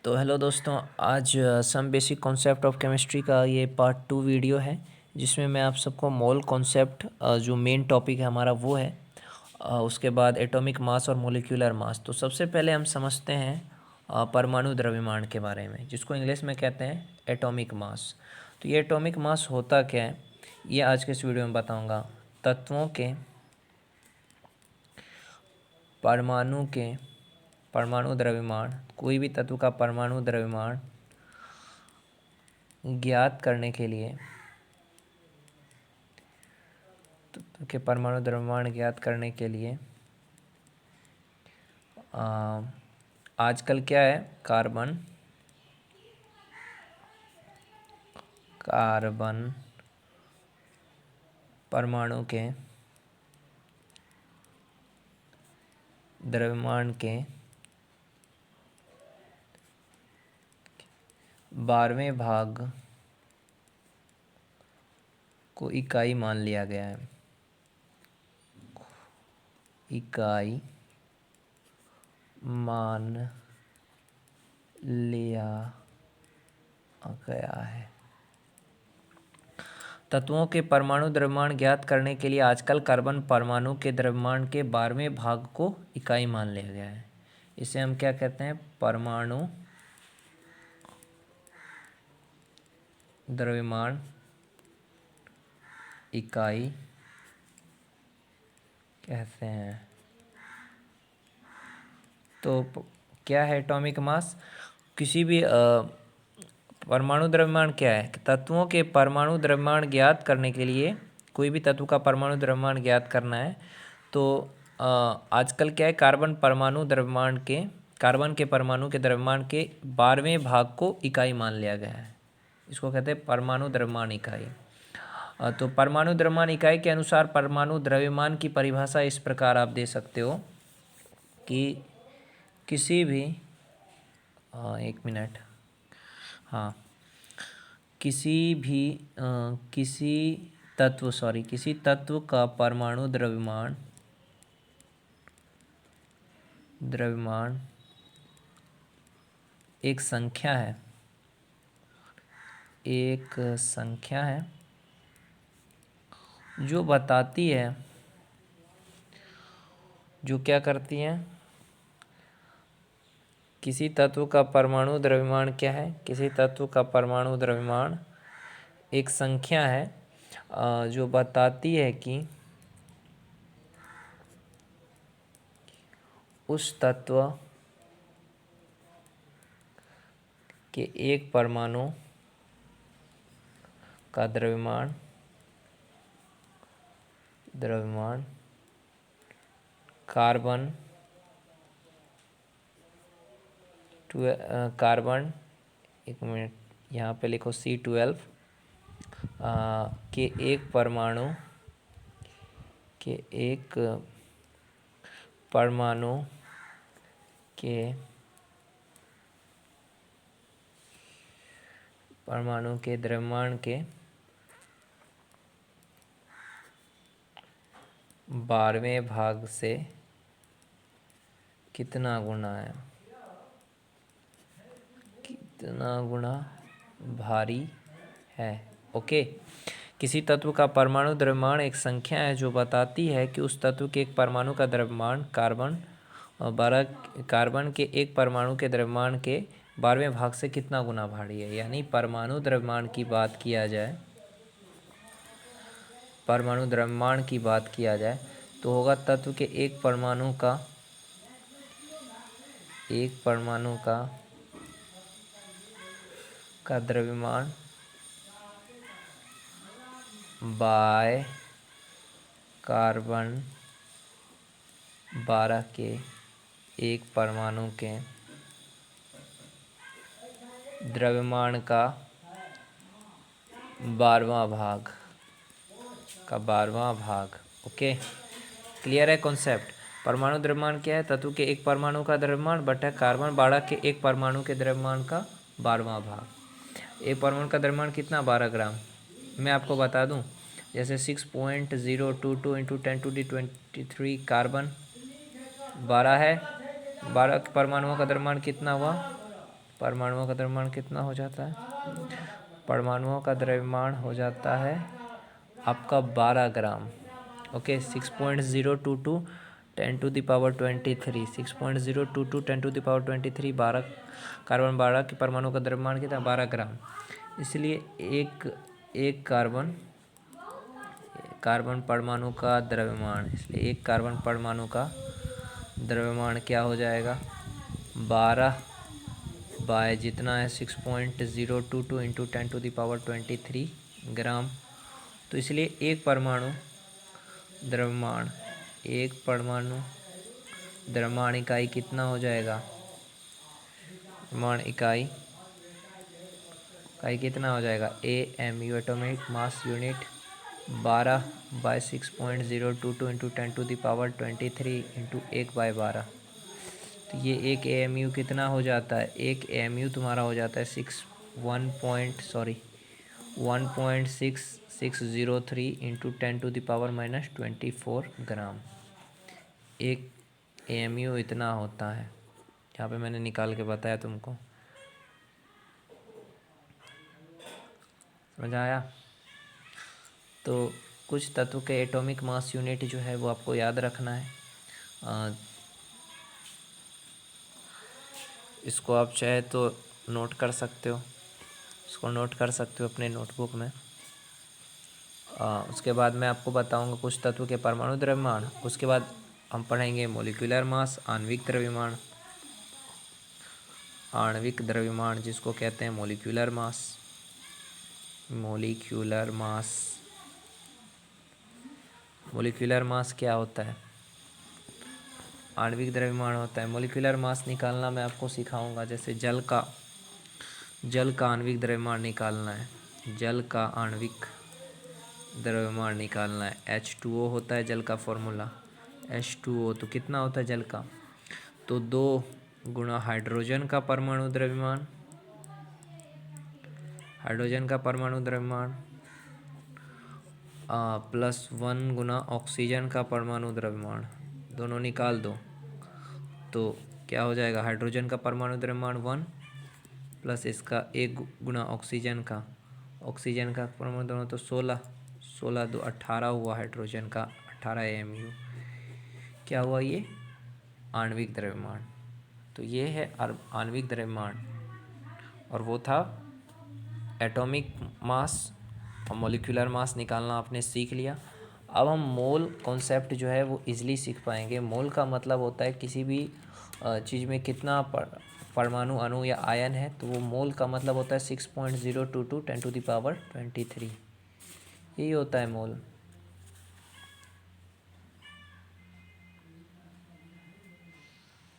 तो हेलो दोस्तों, आज some basic concept of chemistry का ये पार्ट 2 वीडियो है, जिसमें मैं आप सबको मोल कॉन्सेप्ट जो मेन टॉपिक है हमारा वो है। उसके बाद एटॉमिक मास और मोलिक्यूलर मास। तो सबसे पहले हम समझते हैं परमाणु द्रव्यमान के बारे में, जिसको इंग्लिश में कहते हैं एटॉमिक मास। तो ये एटॉमिक मास होता क्या है, ये आज के इस वीडियो में बताऊँगा। तत्वों के परमाणु द्रव्यमान, कोई भी तत्व का परमाणु द्रव्यमान ज्ञात करने के लिए, तत्व के परमाणु द्रव्यमान ज्ञात करने के लिए आजकल क्या है, कार्बन परमाणु के द्रव्यमान के 12वें भाग को इकाई मान लिया गया है। इकाई मान लिया गया है। तत्वों के परमाणु द्रव्यमान ज्ञात करने के लिए आजकल कार्बन परमाणु के द्रव्यमान के 12वें भाग को इकाई मान लिया गया है। इसे हम क्या कहते हैं, परमाणु द्रव्यमान इकाई कहते हैं। तो क्या है एटॉमिक मास? किसी भी परमाणु द्रव्यमान क्या है, तत्वों के परमाणु द्रव्यमान ज्ञात करने के लिए, कोई भी तत्व का परमाणु द्रव्यमान ज्ञात करना है तो आजकल क्या है, कार्बन के परमाणु के द्रव्यमान के 12वें भाग को इकाई मान लिया गया है। इसको कहते हैं परमाणु द्रव्यमान इकाई। तो परमाणु द्रव्यमान इकाई के अनुसार परमाणु द्रव्यमान की परिभाषा इस प्रकार आप दे सकते हो कि किसी भी एक मिनट, हाँ, किसी तत्व का परमाणु द्रव्यमान एक संख्या है जो बताती है, जो क्या करती है, किसी तत्व का परमाणु द्रव्यमान क्या है, किसी तत्व का परमाणु द्रव्यमान एक संख्या है जो बताती है कि उस तत्व के एक परमाणु का द्रव्यमान कार्बन, एक मिनट, यहाँ पे लिखो C12 के एक परमाणु के द्रव्यमान के 12वें भाग से कितना गुना भारी है। ओके। किसी तत्व का परमाणु द्रव्यमान एक संख्या है जो बताती है कि उस तत्व के एक परमाणु का द्रव्यमान कार्बन के एक परमाणु के द्रव्यमान के 12वें भाग से कितना गुना भारी है। यानी परमाणु द्रव्यमान की बात किया जाए तो होगा तत्व के एक परमाणु का द्रव्यमान बाय कार्बन 12 के एक परमाणु के द्रव्यमान का 12वां भाग। ओके, क्लियर है कॉन्सेप्ट? परमाणु द्रव्यमान क्या है, तत्व के एक परमाणु का द्रव्यमान बटा कार्बन 12 के एक परमाणु के द्रव्यमान का 12वां भाग। एक परमाणु का द्रव्यमान कितना, 12 ग्राम। मैं आपको बता दूं, जैसे 6.022 इंटू 10⁻23 कार्बन 12 है, 12 परमाणुओं का द्रव्यमान कितना हुआ, परमाणुओं का द्रव्यमान कितना हो जाता है? परमाणुओं का द्रव्यमान हो जाता है आपका 12 ग्राम। ओके, 6.022 10⁻23, 6.022 10⁻23, 12 कार्बन 12 के परमाणु का द्रव्यमान कितना? 12 ग्राम। इसलिए एक कार्बन परमाणु का द्रव्यमान, इसलिए एक कार्बन परमाणु का द्रव्यमान क्या हो जाएगा? 12 बाय जितना है 6.022 इंटू 10⁻23 ग्राम। तो इसलिए एक परमाणु द्रव्यमान इकाई कितना हो जाएगा? द्रव्यमान इकाई कितना हो जाएगा? AMU atomic mass unit 12 by 6.022 into 10⁻23 into 1/12। तो ये एक AMU कितना हो जाता है? एक AMU तुम्हारा हो जाता है 1.6603 इंटू 10⁻24 ग्राम। एक AMU इतना होता है। यहाँ पे मैंने निकाल के बताया तुमको, समझ आया? तो कुछ तत्व के एटॉमिक मास यूनिट जो है वो आपको याद रखना है। इसको आप चाहे तो नोट कर सकते हो, अपने नोटबुक में। उसके बाद मैं आपको बताऊंगा कुछ तत्व के परमाणु द्रव्यमान। उसके बाद हम पढ़ेंगे मॉलिक्यूलर मास, आणविक द्रव्यमान जिसको कहते हैं मॉलिक्यूलर मास क्या होता है? आणविक द्रव्यमान होता है। मॉलिक्यूलर मास निकालना मैं आपको सिखाऊंगा। जैसे जल का आणविक द्रव्यमान निकालना है, H2O होता है जल का फॉर्मूला, H2O। तो कितना होता है जल का? तो 2 गुणा हाइड्रोजन का परमाणु द्रव्यमान प्लस 1 गुना ऑक्सीजन का परमाणु द्रव्यमान, दोनों निकाल दो तो क्या हो जाएगा? हाइड्रोजन का परमाणु द्रव्यमान 1 प्लस इसका 1 गुना ऑक्सीजन का परमाणु द्रव्यमान तो 16 2 18 हुआ। हाइड्रोजन का 18 AMU। क्या हुआ? ये आणविक द्रव्यमान। तो ये है आणविक द्रव्यमान, और वो था एटॉमिक मास और मॉलिक्यूलर मास निकालना आपने सीख लिया। अब हम मोल कॉन्सेप्ट जो है वो इजीली सीख पाएंगे। मोल का मतलब होता है किसी भी चीज़ में कितना परमाणु, अणु या आयन है, तो वो मोल का मतलब होता है 6.022 10⁻23। यही होता है मोल।